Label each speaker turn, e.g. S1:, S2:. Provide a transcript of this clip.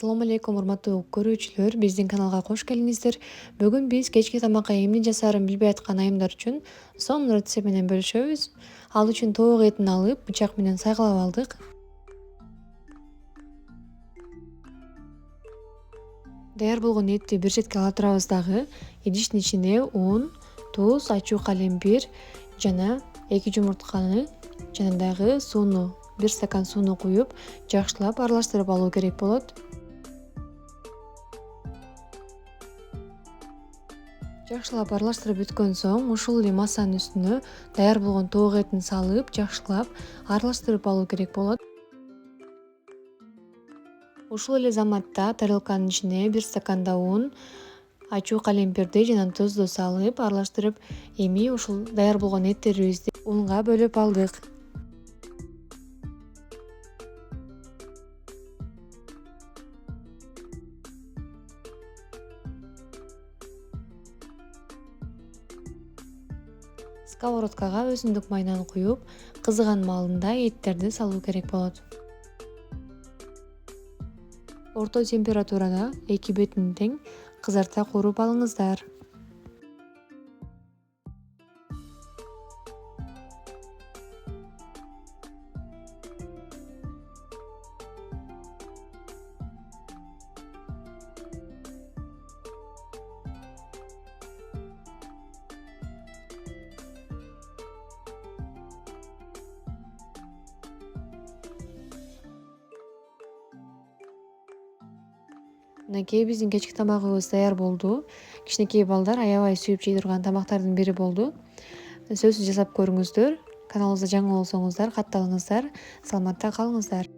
S1: Assalamu алейкум, урматтуу көрүүчүлөр, биздин каналга кош келиңиздер. Бүгүн биз кечки тамакка эмне жасаарын билбей аткан айымдар үчүн сонун рецепт менен бөлүшөбүз. Ал үчүн тоок этин алып, бычак менен сайгалап алдык. Даяр болгон этти бир четке ала турабыз дагы. Идиштин ичине ун, туз, ачуу калемпир жана 2 жумуртканы жана дагы сууну, 1 стакан сууну куюп, жакшылап аралаштырып алуу керек болот. Жакшылап аралаштырып бүткөн соң, ушул эле массанын үстүнө даяр болгон тоок этин салып, жакшылап аралаштырып алуу керек болот. Ушул эле заматта тарелканын ичине 1 стаканда ун, ачуу калемпирди жана тузду салып, аралаштырып, эми ушул даяр болгон эттерибизди унга бөлүп алдык. Сковородкага өсүмдүк майынан куюп, кызыган маалында эттерди салуу керек болот. Орто температурада 2 бетин тең кызарта кууруп алыңыздар. Мынакей биздин кечки тамагыбыз даяр болду. Кичинекей балдар аябай сүйүп жей турган тамактардын бири болду. Сөзсүз жасап көрүңүздөр. Каналыбызга жаңы болсоңуздар, катталыңыздар. Саламатта калыңыздар.